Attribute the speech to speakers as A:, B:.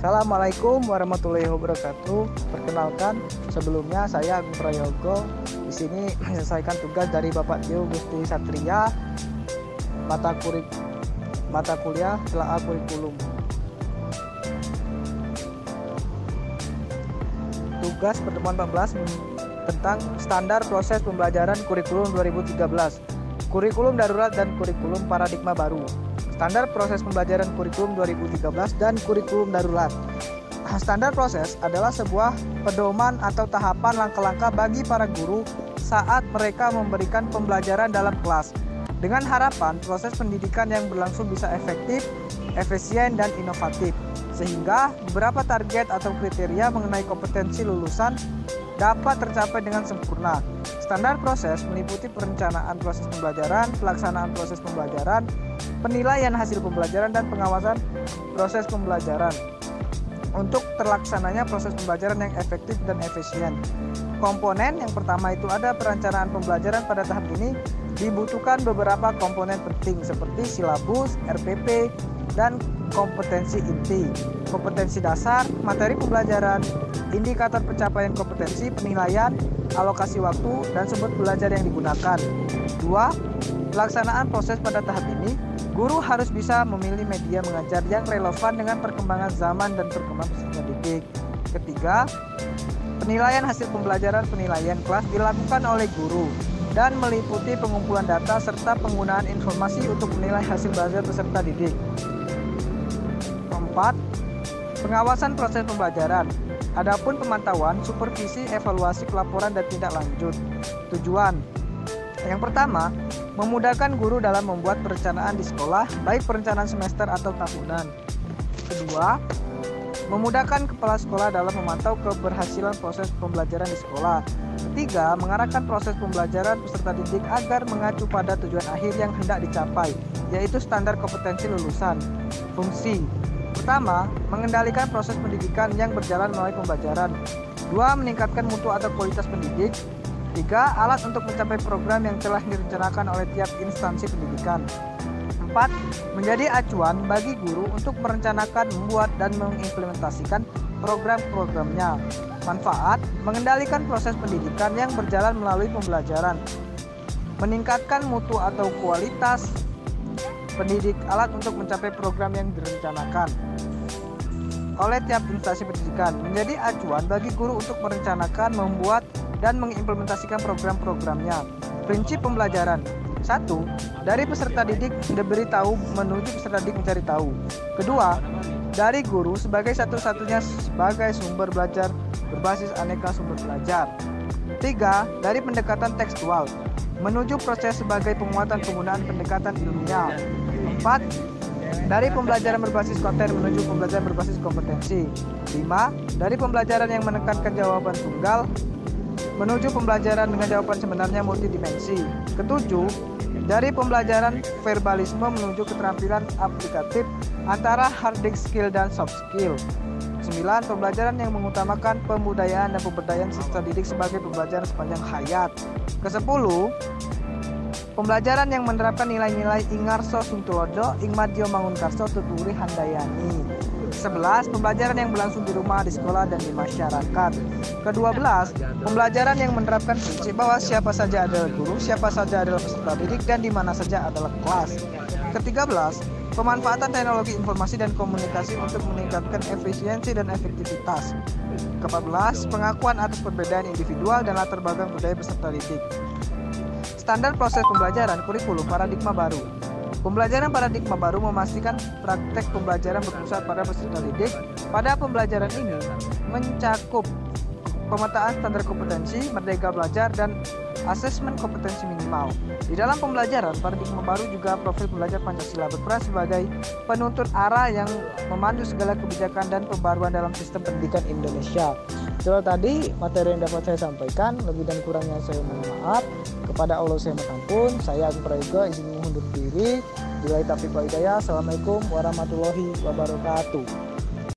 A: Assalamualaikum warahmatullahi wabarakatuh. Perkenalkan, sebelumnya saya Agung Prayogo. Di sini menyelesaikan tugas dari Bapak Tio Gusti Satria, mata kuliah telaah kurikulum. Tugas pertemuan 14 tentang standar proses pembelajaran kurikulum 2013, kurikulum darurat dan kurikulum paradigma baru. Standar proses pembelajaran kurikulum 2013 dan kurikulum darurat. Standar proses adalah sebuah pedoman atau tahapan langkah-langkah bagi para guru saat mereka memberikan pembelajaran dalam kelas, dengan harapan proses pendidikan yang berlangsung bisa efektif, efisien, dan inovatif, sehingga beberapa target atau kriteria mengenai kompetensi lulusan dapat tercapai dengan sempurna. Standar proses meliputi perencanaan proses pembelajaran, pelaksanaan proses pembelajaran, penilaian hasil pembelajaran, dan pengawasan proses pembelajaran untuk terlaksananya proses pembelajaran yang efektif dan efisien. Komponen yang pertama itu ada perencanaan pembelajaran. Pada tahap ini dibutuhkan beberapa komponen penting seperti silabus, RPP, dan kompetensi inti, kompetensi dasar, materi pembelajaran, indikator pencapaian kompetensi, penilaian, alokasi waktu, dan sumber belajar yang digunakan. 2. Pelaksanaan proses. Pada tahap ini, guru harus bisa memilih media mengajar yang relevan dengan perkembangan zaman dan perkembangan peserta didik. Ketiga, penilaian hasil pembelajaran. Penilaian kelas dilakukan oleh guru dan meliputi pengumpulan data serta penggunaan informasi untuk menilai hasil belajar peserta didik. 4. Pengawasan proses pembelajaran. Adapun pemantauan, supervisi, evaluasi, pelaporan, dan tindak lanjut. Tujuan yang pertama, memudahkan guru dalam membuat perencanaan di sekolah, baik perencanaan semester atau tahunan. Kedua, memudahkan kepala sekolah dalam memantau keberhasilan proses pembelajaran di sekolah. Ketiga, mengarahkan proses pembelajaran peserta didik agar mengacu pada tujuan akhir yang hendak dicapai, yaitu standar kompetensi lulusan. Fungsi pertama, mengendalikan proses pendidikan yang berjalan melalui pembelajaran. 2. Meningkatkan mutu atau kualitas pendidik. 3. Alat untuk mencapai program yang telah direncanakan oleh tiap instansi pendidikan. 4. Menjadi acuan bagi guru untuk merencanakan, membuat, dan mengimplementasikan program-programnya. Manfaat, mengendalikan proses pendidikan yang berjalan melalui pembelajaran. Meningkatkan mutu atau kualitas pendidik, alat untuk mencapai program yang direncanakan oleh tiap instansi pendidikan. Menjadi acuan bagi guru untuk merencanakan, membuat, dan mengimplementasikan program-programnya. Prinsip pembelajaran. 1. Dari peserta didik diberi tahu menuju peserta didik mencari tahu. Kedua, dari guru sebagai satu-satunya sebagai sumber belajar berbasis aneka sumber belajar. 3. Dari pendekatan tekstual menuju proses sebagai penguatan penggunaan pendekatan ilmiah. 4. Dari pembelajaran berbasis konten menuju pembelajaran berbasis kompetensi. 5. Dari pembelajaran yang menekankan jawaban tunggal menuju pembelajaran dengan jawaban sebenarnya multidimensi. Ketujuh, dari pembelajaran verbalisme menuju keterampilan aplikatif antara hard skill dan soft skill. 9. Pembelajaran yang mengutamakan pembudayaan dan pemberdayaan peserta didik sebagai pembelajaran sepanjang hayat. Ke-10, pembelajaran yang menerapkan nilai-nilai Ingarso Suntulodo, Ingmadyo Mangunkarso, Tuturi Handayani. 11. Pembelajaran yang berlangsung di rumah, di sekolah, dan di masyarakat. Ke-12, pembelajaran yang menerapkan prinsip bahwa siapa saja adalah guru, siapa saja adalah peserta didik, dan di mana saja adalah kelas. Ke-13, pemanfaatan teknologi informasi dan komunikasi untuk meningkatkan efisiensi dan efektivitas. Ke-14, pengakuan atas perbedaan individual dan latar belakang budaya peserta didik. Standar proses pembelajaran kurikulum paradigma baru. Pembelajaran paradigma baru memastikan praktek pembelajaran berpusat pada peserta didik. Pada pembelajaran ini mencakup pemetaan standar kompetensi, merdeka belajar, dan asesmen kompetensi minimal. Di dalam pembelajaran paradigma baru juga profil pembelajar Pancasila berperan sebagai penuntun arah yang memandu segala kebijakan dan pembaruan dalam sistem pendidikan Indonesia. Itulah tadi materi yang dapat saya sampaikan. Lebih dan kurangnya saya mohon maaf. Kepada Allah saya mohon ampun. Saya Agung Prayogo izin mengundur diri. Billahi taufiq wal hidayah. Assalamualaikum warahmatullahi wabarakatuh.